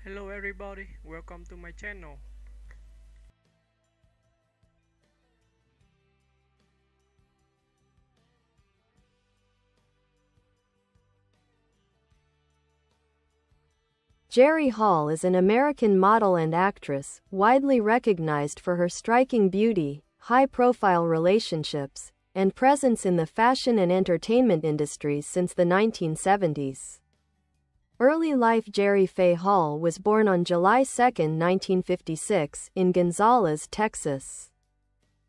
Hello everybody, welcome to my channel. Jerry Hall is an American model and actress, widely recognized for her striking beauty, high-profile relationships, and presence in the fashion and entertainment industries since the 1970s. Early life. Jerry Faye Hall was born on July 2, 1956, in Gonzales, Texas.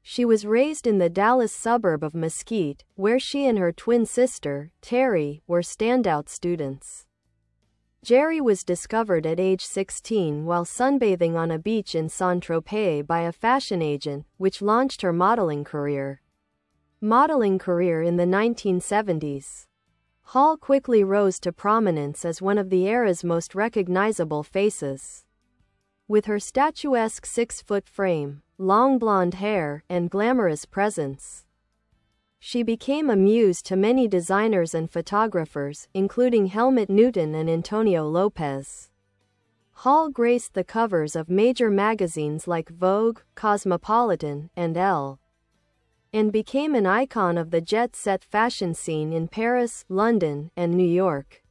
She was raised in the Dallas suburb of Mesquite, where she and her twin sister, Terry, were standout students. Jerry was discovered at age 16 while sunbathing on a beach in Saint-Tropez by a fashion agent, which launched her modeling career. In the 1970s. Hall quickly rose to prominence as one of the era's most recognizable faces. With her statuesque 6-foot frame, long blonde hair, and glamorous presence, she became a muse to many designers and photographers, including Helmut Newton and Antonio Lopez. Hall graced the covers of major magazines like Vogue, Cosmopolitan, and Elle, and became an icon of the jet-set fashion scene in Paris, London, and New York.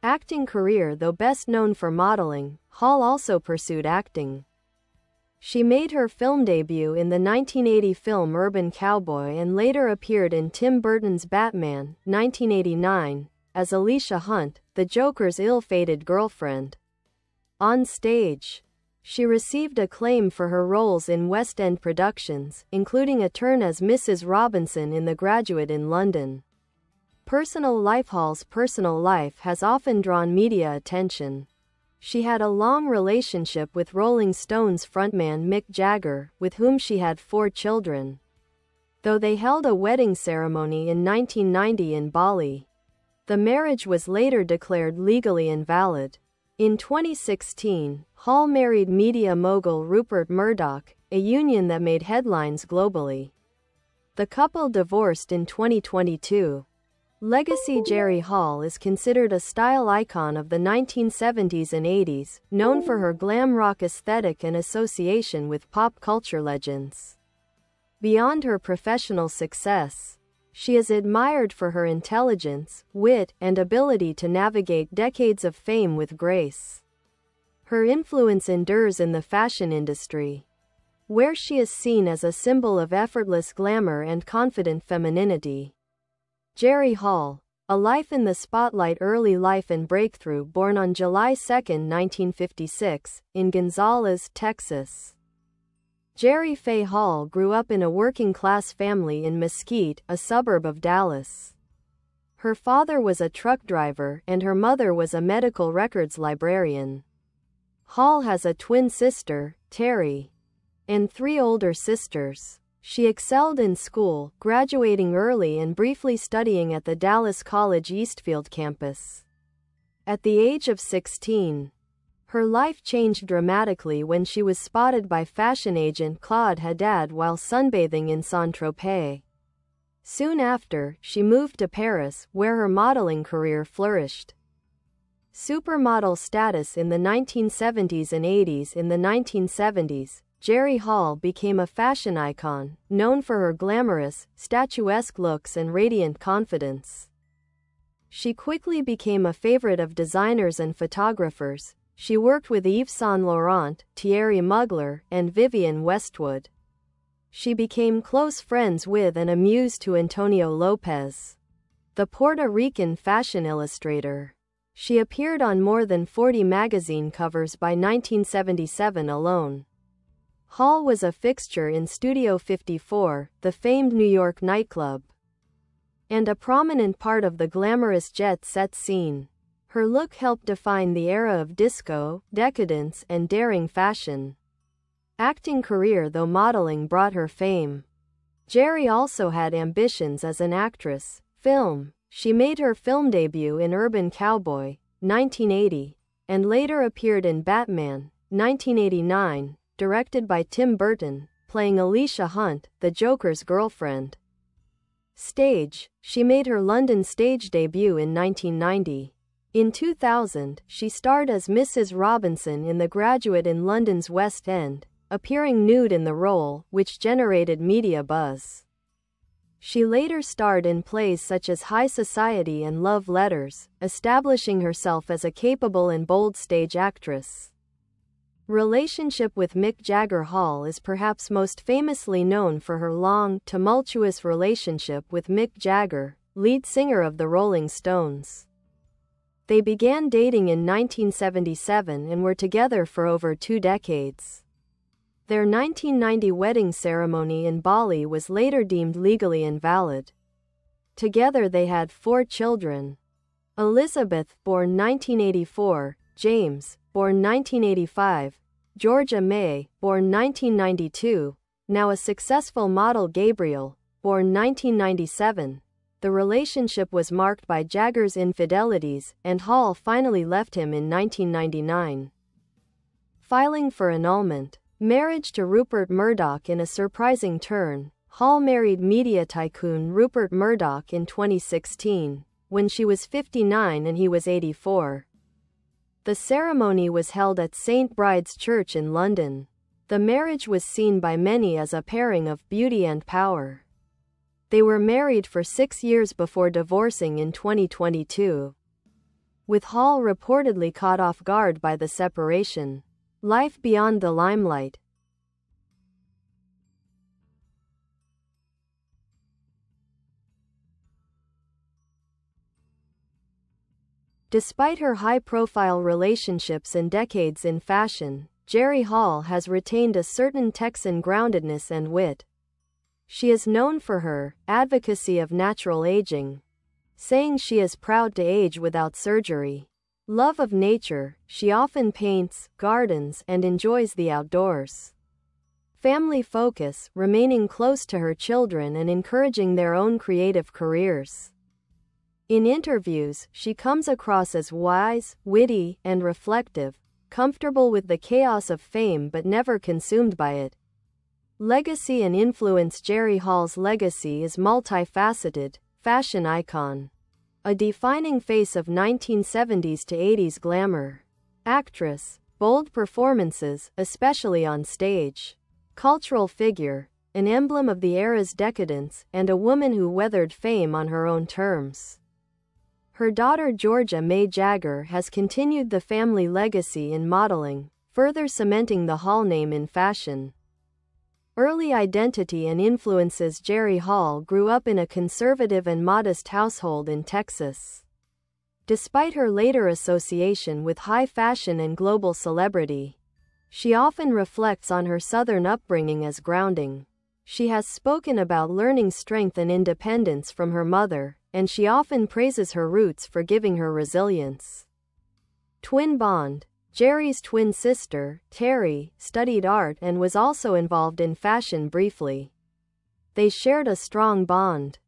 Acting career. Though best known for modeling, Hall also pursued acting. She made her film debut in the 1980 film Urban Cowboy and later appeared in Tim Burton's Batman, 1989, as Alicia Hunt, the Joker's ill-fated girlfriend. On stage, she received acclaim for her roles in West End productions, including a turn as Mrs. Robinson in The Graduate in London. Personal life. Hall's personal life has often drawn media attention. She had a long relationship with Rolling Stones frontman Mick Jagger, with whom she had 4 children. Though they held a wedding ceremony in 1990 in Bali, the marriage was later declared legally invalid. In 2016, Hall married media mogul Rupert Murdoch, a union that made headlines globally. The couple divorced in 2022. Legacy. Jerry Hall is considered a style icon of the 1970s and 80s, known for her glam rock aesthetic and association with pop culture legends. Beyond her professional success, she is admired for her intelligence, wit, and ability to navigate decades of fame with grace. Her influence endures in the fashion industry, where she is seen as a symbol of effortless glamour and confident femininity. Jerry Hall, a life in the spotlight. Early life and breakthrough. Born on July 2, 1956, in Gonzales, Texas, Jerry Faye Hall grew up in a working-class family in Mesquite, a suburb of Dallas. Her father was a truck driver, and her mother was a medical records librarian. Hall has a twin sister, Terry, and 3 older sisters. She excelled in school, graduating early and briefly studying at the Dallas College Eastfield campus. At the age of 16, her life changed dramatically when she was spotted by fashion agent Claude Haddad while sunbathing in Saint-Tropez. Soon after, she moved to Paris, where her modeling career flourished. Supermodel status in the 1970s and 80s. In the 1970s, Jerry Hall became a fashion icon, known for her glamorous, statuesque looks and radiant confidence. She quickly became a favorite of designers and photographers. She worked with Yves Saint Laurent, Thierry Mugler, and Vivienne Westwood. She became close friends with and a muse to Antonio Lopez, the Puerto Rican fashion illustrator. She appeared on more than 40 magazine covers by 1977 alone. Hall was a fixture in Studio 54, the famed New York nightclub, and a prominent part of the glamorous jet-set scene. Her look helped define the era of disco, decadence, and daring fashion. Acting career. Though modeling brought her fame, Jerry also had ambitions as an actress. Film. She made her film debut in Urban Cowboy, 1980, and later appeared in Batman, 1989, directed by Tim Burton, playing Alicia Hunt, the Joker's girlfriend. Stage. She made her London stage debut in 1990. In 2000, she starred as Mrs. Robinson in The Graduate in London's West End, appearing nude in the role, which generated media buzz. She later starred in plays such as High Society and Love Letters, establishing herself as a capable and bold stage actress. Relationship with Mick Jagger. Hall is perhaps most famously known for her long, tumultuous relationship with Mick Jagger, lead singer of the Rolling Stones. They began dating in 1977 and were together for over 2 decades. Their 1990 wedding ceremony in Bali was later deemed legally invalid. Together they had 4 children. Elizabeth, born 1984, James, born 1985, Georgia May, born 1992, now a successful model. Gabriel, born 1997. The relationship was marked by Jagger's infidelities, and Hall finally left him in 1999. Filing for annulment. Marriage to Rupert Murdoch. In a surprising turn, Hall married media tycoon Rupert Murdoch in 2016, when she was 59 and he was 84. The ceremony was held at St. Bride's Church in London. The marriage was seen by many as a pairing of beauty and power. They were married for 6 years before divorcing in 2022, with Hall reportedly caught off guard by the separation. Life beyond the limelight. Despite her high-profile relationships and decades in fashion, Jerry Hall has retained a certain Texan groundedness and wit. She is known for her advocacy of natural aging, saying she is proud to age without surgery. Love of nature, she often paints, gardens, and enjoys the outdoors. Family focus, remaining close to her children and encouraging their own creative careers. In interviews, she comes across as wise, witty, and reflective, comfortable with the chaos of fame but never consumed by it. Legacy and influence. Jerry Hall's legacy is multifaceted. Fashion icon, a defining face of 1970s to 80s glamour. Actress, bold performances, especially on stage. Cultural figure, an emblem of the era's decadence, and a woman who weathered fame on her own terms. Her daughter Georgia May Jagger has continued the family legacy in modeling, further cementing the Hall name in fashion. Early identity and influences. Jerry Hall grew up in a conservative and modest household in Texas. Despite her later association with high fashion and global celebrity, she often reflects on her Southern upbringing as grounding. She has spoken about learning strength and independence from her mother, and she often praises her roots for giving her resilience. Twin bond. Jerry's twin sister, Terry, studied art and was also involved in fashion briefly. They shared a strong bond,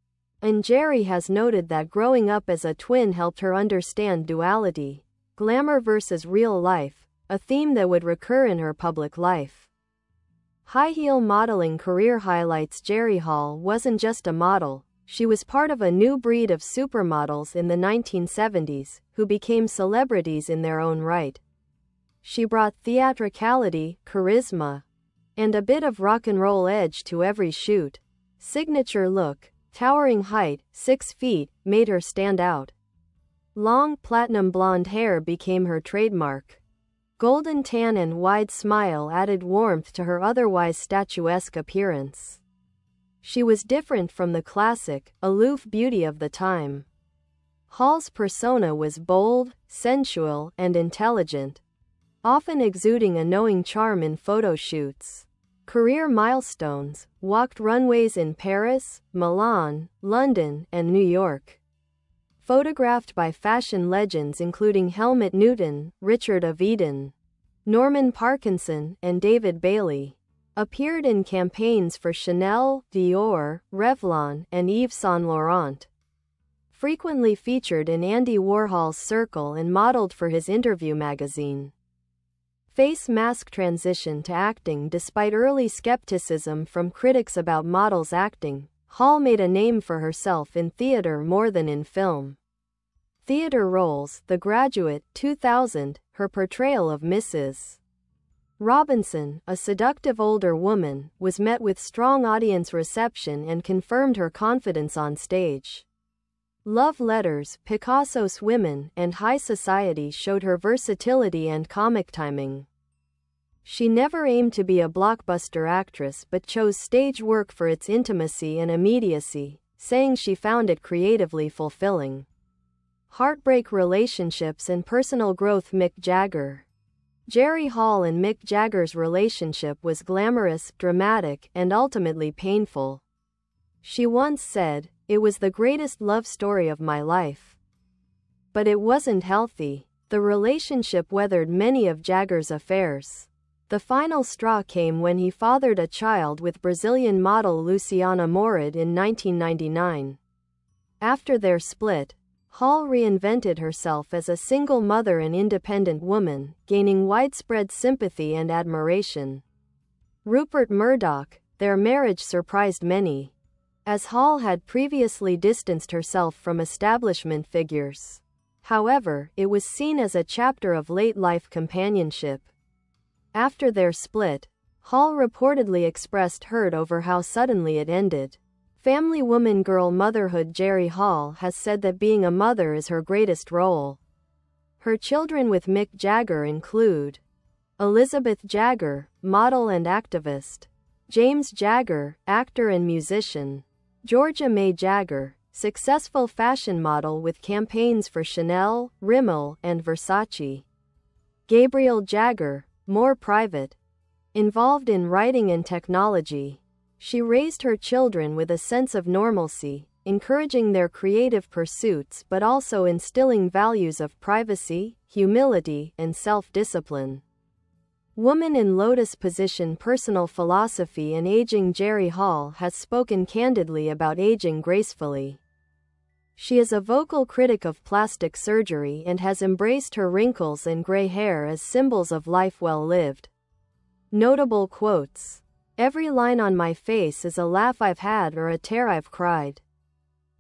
and Jerry has noted that growing up as a twin helped her understand duality, glamour versus real life, a theme that would recur in her public life. High heel modeling career highlights. Jerry Hall wasn't just a model, she was part of a new breed of supermodels in the 1970s, who became celebrities in their own right. She brought theatricality, charisma, and a bit of rock and roll edge to every shoot. Signature look, towering height, 6 feet, made her stand out. Long, platinum blonde hair became her trademark. Golden tan and wide smile added warmth to her otherwise statuesque appearance. She was different from the classic, aloof beauty of the time. Hall's persona was bold, sensual, and intelligent, often exuding a knowing charm in photo shoots. Career milestones: walked runways in Paris, Milan, London, and New York. Photographed by fashion legends including Helmut Newton, Richard Avedon, Norman Parkinson, and David Bailey. Appeared in campaigns for Chanel, Dior, Revlon, and Yves Saint Laurent. Frequently featured in Andy Warhol's circle and modeled for his Interview magazine. Face mask transition to acting. Despite early skepticism from critics about models' acting, Hall made a name for herself in theater more than in film. Theater roles: The Graduate, 2000, her portrayal of Mrs. Robinson, a seductive older woman, was met with strong audience reception and confirmed her confidence on stage. Love Letters, Picasso's Women, and High Society showed her versatility and comic timing. She never aimed to be a blockbuster actress but chose stage work for its intimacy and immediacy, saying she found it creatively fulfilling. Heartbreak, relationships, and personal growth. Mick Jagger. Jerry Hall and Mick Jagger's relationship was glamorous, dramatic, and ultimately painful. She once said, "It was the greatest love story of my life." But it wasn't healthy. The relationship weathered many of Jagger's affairs. The final straw came when he fathered a child with Brazilian model Luciana Morid in 1999. After their split, Hall reinvented herself as a single mother and independent woman, gaining widespread sympathy and admiration. Rupert Murdoch. Their marriage surprised many, as Hall had previously distanced herself from establishment figures. However, it was seen as a chapter of late-life companionship. After their split, Hall reportedly expressed hurt over how suddenly it ended. Family woman girl motherhood. Jerry Hall has said that being a mother is her greatest role. Her children with Mick Jagger include Elizabeth Jagger, model and activist; James Jagger, actor and musician; Georgia May Jagger, successful fashion model with campaigns for Chanel, Rimmel, and Versace; Gabriel Jagger, more private, involved in writing and technology. She raised her children with a sense of normalcy, encouraging their creative pursuits but also instilling values of privacy, humility, and self-discipline. Woman in lotus position. Personal philosophy and aging. Jerry Hall has spoken candidly about aging gracefully. She is a vocal critic of plastic surgery and has embraced her wrinkles and gray hair as symbols of life well lived. Notable quotes: "Every line on my face is a laugh I've had or a tear I've cried.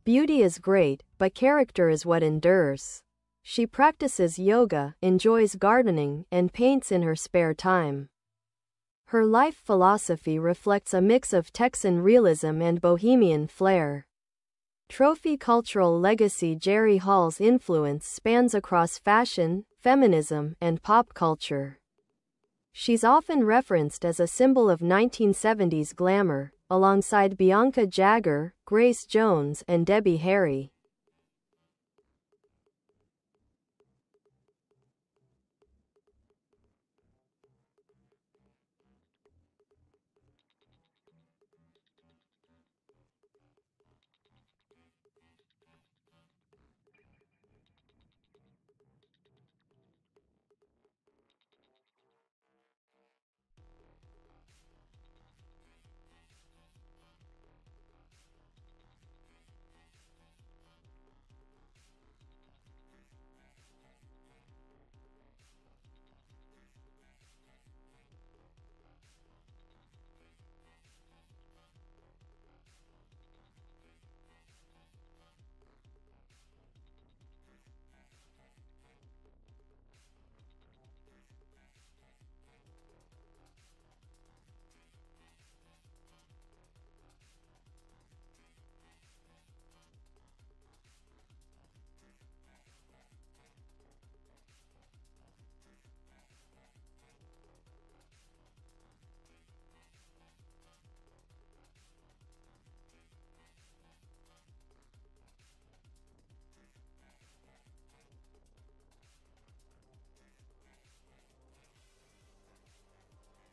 Beauty is great, but character is what endures." She practices yoga, enjoys gardening, and paints in her spare time. Her life philosophy reflects a mix of Texan realism and bohemian flair. Trophy. Cultural legacy. Jerry Hall's influence spans across fashion, feminism, and pop culture. She's often referenced as a symbol of 1970s glamour, alongside Bianca Jagger, Grace Jones, and Debbie Harry.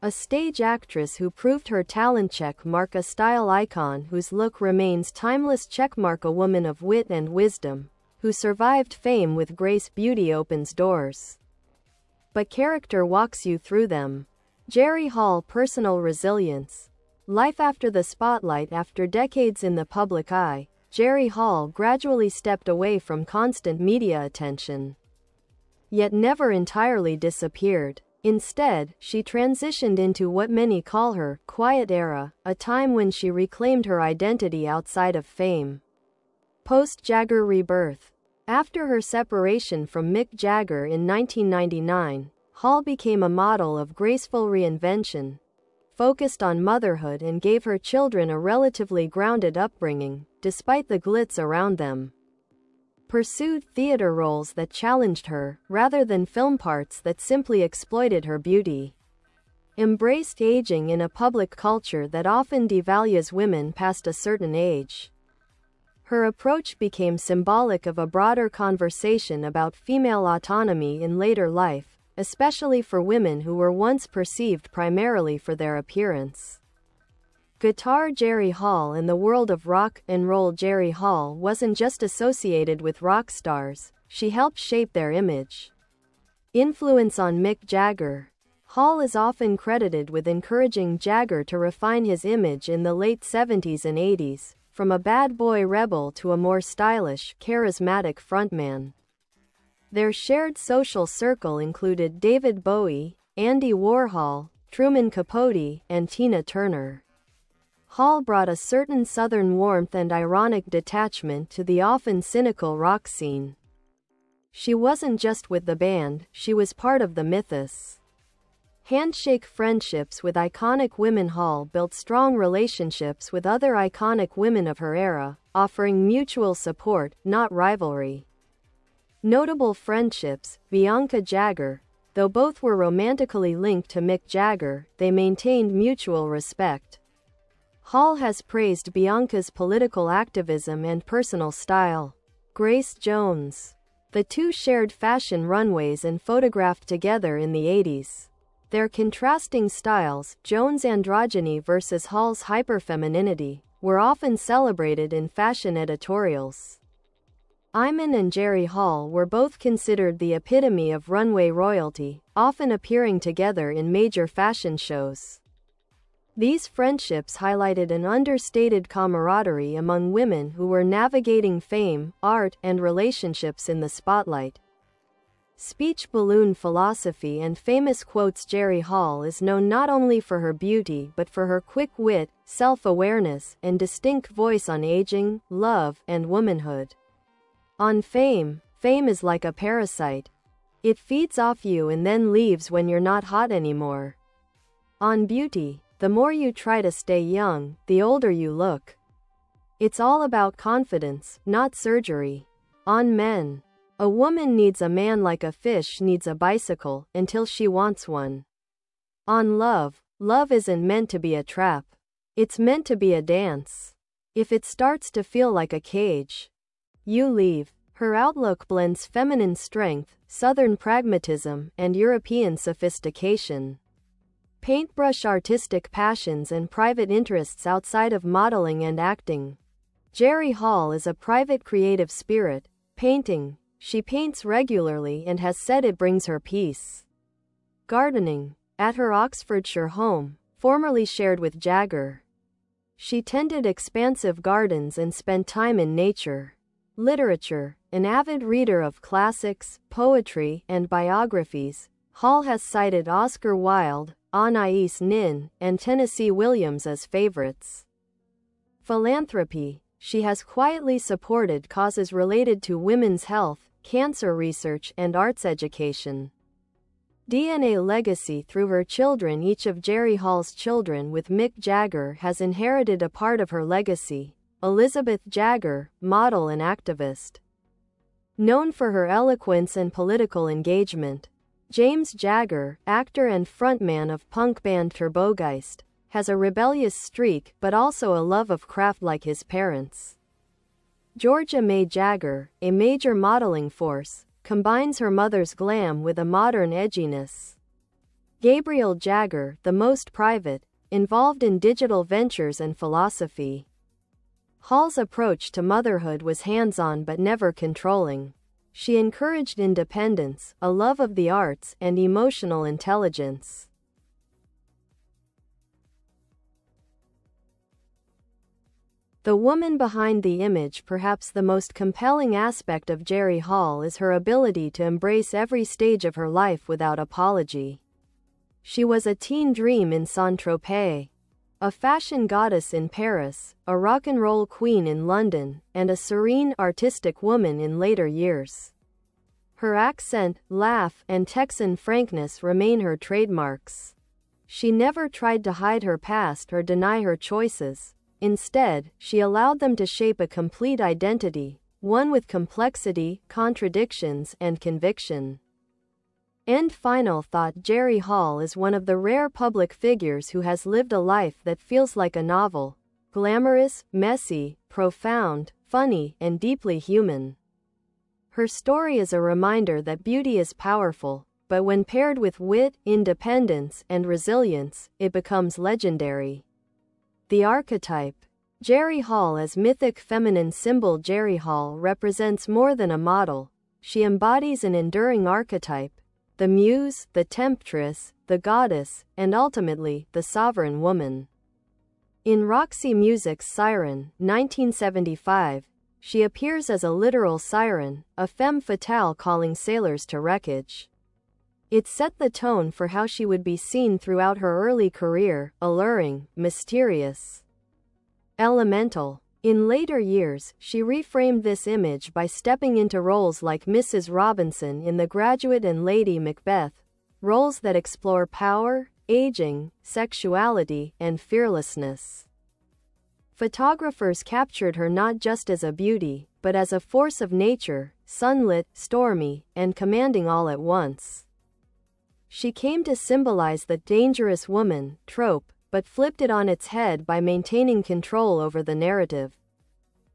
A stage actress who proved her talent. Checkmark. A style icon whose look remains timeless. Checkmark. A woman of wit and wisdom, who survived fame with grace. Beauty opens doors, but character walks you through them. Jerry Hall. Personal resilience. Life after the spotlight. After decades in the public eye, Jerry Hall gradually stepped away from constant media attention, yet never entirely disappeared. Instead, she transitioned into what many call her quiet era, a time when she reclaimed her identity outside of fame. Post-Jagger rebirth. After her separation from Mick Jagger in 1999, Hall became a model of graceful reinvention, focused on motherhood and gave her children a relatively grounded upbringing, despite the glitz around them. Pursued theater roles that challenged her, rather than film parts that simply exploited her beauty. Embraced aging in a public culture that often devalues women past a certain age. Her approach became symbolic of a broader conversation about female autonomy in later life, especially for women who were once perceived primarily for their appearance. Guitar Jerry Hall. In the world of rock and roll, Jerry Hall wasn't just associated with rock stars, she helped shape their image. Influence on Mick Jagger. Hall is often credited with encouraging Jagger to refine his image in the late 70s and 80s, from a bad boy rebel to a more stylish, charismatic frontman. Their shared social circle included David Bowie, Andy Warhol, Truman Capote, and Tina Turner. Hall brought a certain southern warmth and ironic detachment to the often cynical rock scene. She wasn't just with the band, she was part of the mythos. Handshake friendships with iconic women. Hall built strong relationships with other iconic women of her era, offering mutual support, not rivalry. Notable friendships. Bianca Jagger. Though both were romantically linked to Mick Jagger, they maintained mutual respect. Hall has praised Bianca's political activism and personal style. Grace Jones. The two shared fashion runways and photographed together in the 80s. Their contrasting styles, Jones' androgyny versus Hall's hyperfemininity, were often celebrated in fashion editorials. Iman and Jerry Hall were both considered the epitome of runway royalty, often appearing together in major fashion shows. These friendships highlighted an understated camaraderie among women who were navigating fame, art, and relationships in the spotlight. Speech balloon philosophy and famous quotes. Jerry Hall is known not only for her beauty but for her quick wit, self-awareness, and distinct voice on aging, love, and womanhood. On fame, fame is like a parasite. It feeds off you and then leaves when you're not hot anymore. On beauty, the more you try to stay young, the older you look. It's all about confidence, not surgery. On men, a woman needs a man like a fish needs a bicycle, until she wants one. On love, love isn't meant to be a trap. It's meant to be a dance. If it starts to feel like a cage, you leave. Her outlook blends feminine strength, Southern pragmatism, and European sophistication. Paintbrush artistic passions and private interests outside of modeling and acting. Jerry Hall is a private creative spirit. Painting. She paints regularly and has said it brings her peace. Gardening. At her Oxfordshire home, formerly shared with Jagger, she tended expansive gardens and spent time in nature. Literature. An avid reader of classics, poetry, and biographies, Hall has cited Oscar Wilde, Anais Nin, and Tennessee Williams as favorites. Philanthropy. She has quietly supported causes related to women's health, cancer research, and arts education. DNA legacy. Through her children. Each of Jerry Hall's children with Mick Jagger has inherited a part of her legacy. Elizabeth Jagger, model and activist. Known for her eloquence and political engagement. James Jagger, actor and frontman of punk band Turbogeist, has a rebellious streak but also a love of craft like his parents. Georgia May Jagger, a major modeling force, combines her mother's glam with a modern edginess. Gabriel Jagger, the most private, involved in digital ventures and philosophy. Hall's approach to motherhood was hands-on but never controlling. She encouraged independence, a love of the arts, and emotional intelligence. The woman behind the image. Perhaps the most compelling aspect of Jerry Hall is her ability to embrace every stage of her life without apology. She was a teen dream in Saint-Tropez. a fashion goddess in Paris, a rock and roll queen in London, and a serene, artistic woman in later years. Her accent, laugh, and Texan frankness remain her trademarks. She never tried to hide her past or deny her choices. Instead, she allowed them to shape a complete identity, one with complexity, contradictions, and conviction. End final thought. Jerry Hall is one of the rare public figures who has lived a life that feels like a novel. Glamorous, messy, profound, funny, and deeply human. Her story is a reminder that beauty is powerful, but when paired with wit, independence, and resilience, it becomes legendary. The archetype. Jerry Hall as mythic feminine symbol. Jerry Hall represents more than a model. She embodies an enduring archetype. The muse, the temptress, the goddess, and ultimately, the sovereign woman. In Roxy Music's Siren, 1975, she appears as a literal siren, a femme fatale calling sailors to wreckage. It set the tone for how she would be seen throughout her early career, alluring, mysterious, elemental. In later years, she reframed this image by stepping into roles like Mrs. Robinson in The Graduate and Lady Macbeth, roles that explore power, aging, sexuality, and fearlessness. Photographers captured her not just as a beauty, but as a force of nature, sunlit, stormy, and commanding all at once. She came to symbolize the dangerous woman trope, but flipped it on its head by maintaining control over the narrative.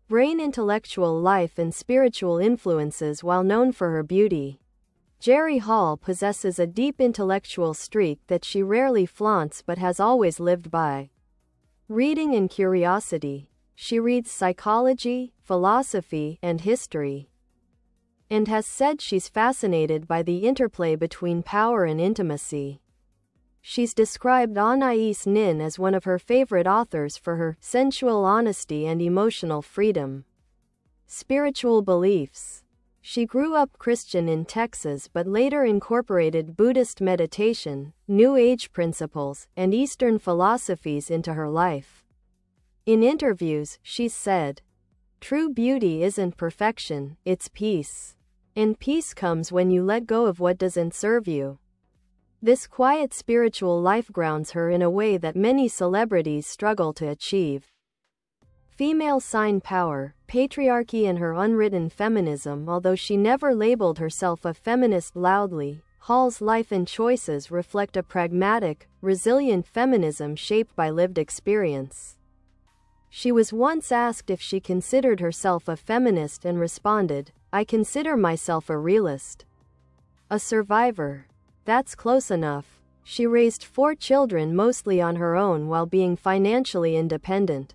Brain intellectual life and spiritual influences. While known for her beauty, Jerry Hall possesses a deep intellectual streak that she rarely flaunts but has always lived by. Reading and curiosity. She reads psychology, philosophy, and history, and has said she's fascinated by the interplay between power and intimacy. She's described Anais Nin as one of her favorite authors for her sensual honesty and emotional freedom. Spiritual beliefs. She grew up Christian in Texas but later incorporated Buddhist meditation, New Age principles, and Eastern philosophies into her life. In interviews, she's said, "True beauty isn't perfection, it's peace. And peace comes when you let go of what doesn't serve you." This quiet spiritual life grounds her in a way that many celebrities struggle to achieve. Female sign power, patriarchy and her unwritten feminism. Although she never labeled herself a feminist loudly, Hall's life and choices reflect a pragmatic, resilient feminism shaped by lived experience. She was once asked if she considered herself a feminist and responded, "I consider myself a realist. A survivor. That's close enough." She raised 4 children mostly on her own while being financially independent.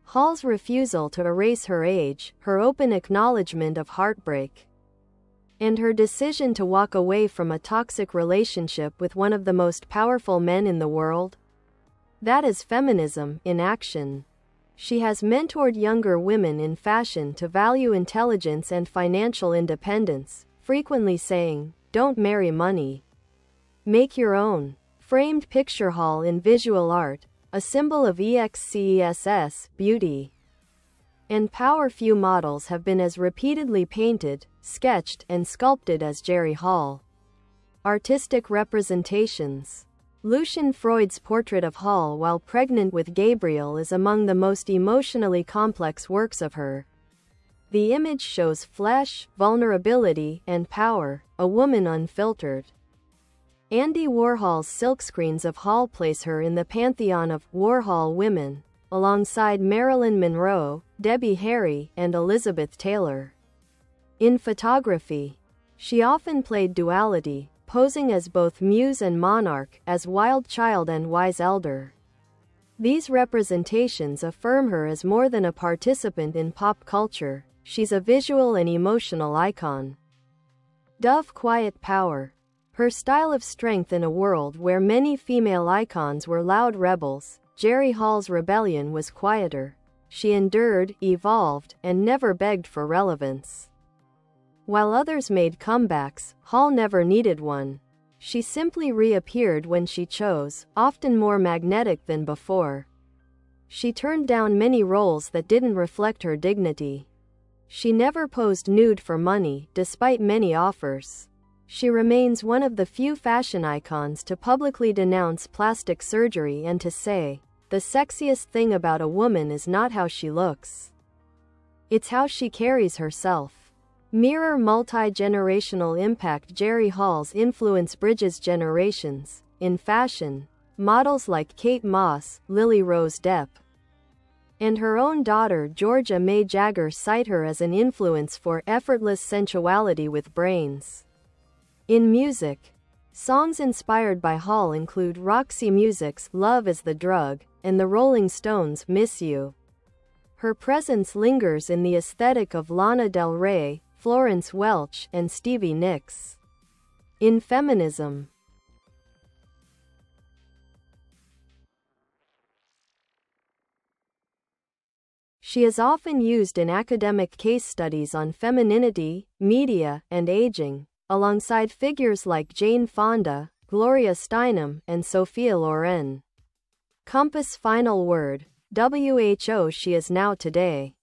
Hall's refusal to erase her age, her open acknowledgement of heartbreak, and her decision to walk away from a toxic relationship with one of the most powerful men in the world. That is feminism in action. She has mentored younger women in fashion to value intelligence and financial independence, frequently saying, "Don't marry money. Make your own." Framed picture. Hall in visual art, a symbol of excess, beauty, and power. Few models have been as repeatedly painted, sketched, and sculpted as Jerry Hall. Artistic representations. Lucian Freud's portrait of Hall while pregnant with Gabriel is among the most emotionally complex works of her. The image shows flesh, vulnerability, and power, a woman unfiltered. Andy Warhol's silkscreens of Hall place her in the pantheon of Warhol women, alongside Marilyn Monroe, Debbie Harry, and Elizabeth Taylor. In photography, she often played duality, posing as both muse and monarch, as wild child and wise elder. These representations affirm her as more than a participant in pop culture. She's a visual and emotional icon. Dove quiet power. Her style of strength in a world where many female icons were loud rebels, Jerry Hall's rebellion was quieter. She endured, evolved, and never begged for relevance. While others made comebacks, Hall never needed one. She simply reappeared when she chose, often more magnetic than before. She turned down many roles that didn't reflect her dignity. She never posed nude for money, despite many offers. She remains one of the few fashion icons to publicly denounce plastic surgery and to say, "The sexiest thing about a woman is not how she looks. It's how she carries herself." Mirror multi-generational impact. Jerry Hall's influence bridges generations. In fashion, models like Kate Moss, Lily Rose Depp, and her own daughter Georgia May Jagger cite her as an influence for effortless sensuality with brains. In music, songs inspired by Hall include Roxy Music's "Love Is the Drug" and the Rolling Stones' "Miss You." Her presence lingers in the aesthetic of Lana Del Rey, Florence Welch, and Stevie Nicks. In feminism, she is often used in academic case studies on femininity, media, and aging, alongside figures like Jane Fonda, Gloria Steinem, and Sophia Loren. Compass. Final word. WHO. She is now today.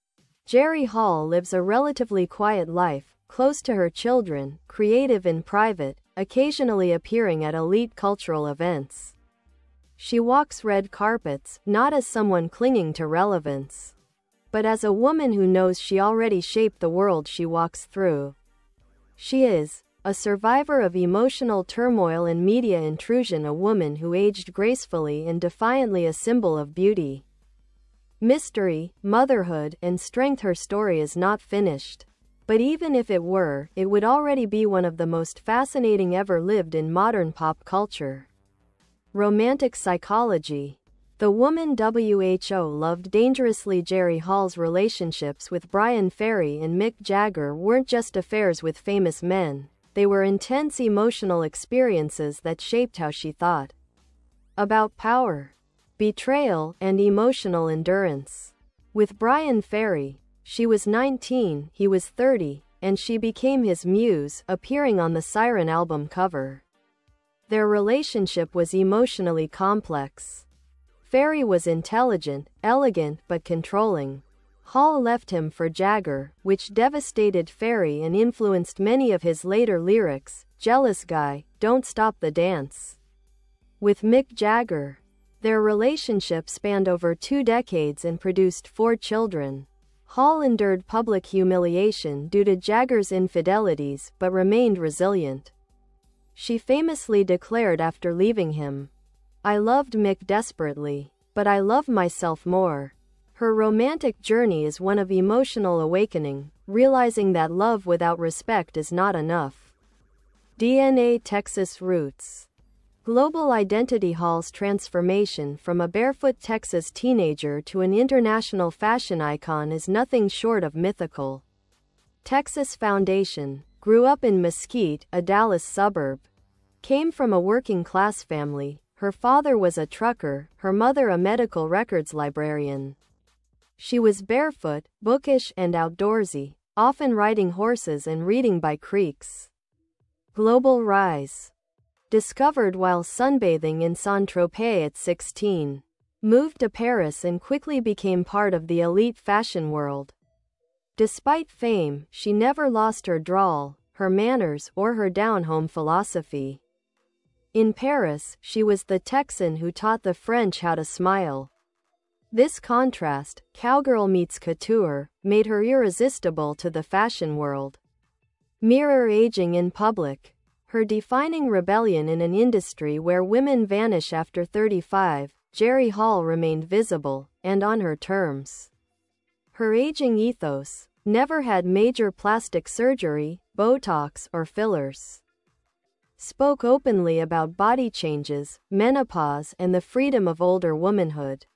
Jerry Hall lives a relatively quiet life, close to her children, creative in private, occasionally appearing at elite cultural events. She walks red carpets, not as someone clinging to relevance, but as a woman who knows she already shaped the world she walks through. She is a survivor of emotional turmoil and media intrusion, a woman who aged gracefully and defiantly, a symbol of beauty, mystery, motherhood, and strength. Her story is not finished, but even if it were, it would already be one of the most fascinating ever lived in modern pop culture. Romantic psychology. The woman WHO loved dangerously. Jerry Hall's relationships with Bryan Ferry and Mick Jagger weren't just affairs with famous men, they were intense emotional experiences that shaped how she thought about power, betrayal, and emotional endurance. With Bryan Ferry, she was 19, he was 30, and she became his muse, appearing on the Siren album cover. Their relationship was emotionally complex. Ferry was intelligent, elegant, but controlling. Hall left him for Jagger, which devastated Ferry and influenced many of his later lyrics. Jealous guy, don't stop the dance. With Mick Jagger, their relationship spanned over 2 decades and produced 4 children. Hall endured public humiliation due to Jagger's infidelities, but remained resilient. She famously declared after leaving him, "I loved Mick desperately, but I love myself more." Her romantic journey is one of emotional awakening, realizing that love without respect is not enough. DNA. Texas roots. Global identity. Hall's transformation from a barefoot Texas teenager to an international fashion icon is nothing short of mythical. Texas foundation. Grew up in Mesquite, a Dallas suburb. Came from a working-class family. Her father was a trucker, her mother a medical records librarian. She was barefoot, bookish, and outdoorsy, often riding horses and reading by creeks. Global rise. Discovered while sunbathing in Saint-Tropez at 16. Moved to Paris and quickly became part of the elite fashion world. Despite fame, she never lost her drawl, her manners, or her down-home philosophy. In Paris, she was the Texan who taught the French how to smile. This contrast, cowgirl meets couture, made her irresistible to the fashion world. Mirror. Aging in public. Her defining rebellion in an industry where women vanish after 35, Jerry Hall remained visible, and on her terms. Her aging ethos: never had major plastic surgery, Botox, or fillers. Spoke openly about body changes, menopause, and the freedom of older womanhood.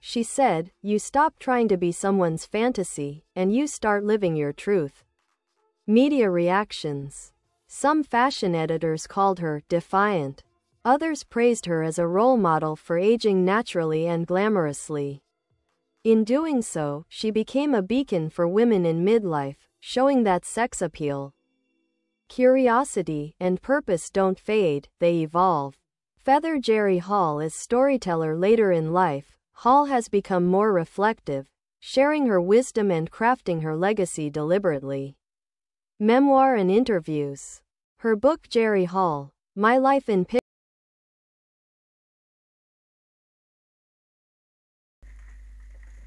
She said, "You stop trying to be someone's fantasy, and you start living your truth." Media reactions. Some fashion editors called her defiant. Others praised her as a role model for aging naturally and glamorously. In doing so, she became a beacon for women in midlife, showing that sex appeal Curiosity and purpose don't fade, they evolve. Feather Jerry Hall is storyteller later in life. Hall has become more reflective, sharing her wisdom and crafting her legacy deliberately. Memoir and interviews. Her book Jerry Hall, My Life in Pictures.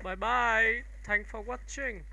Bye bye. Thanks for watching.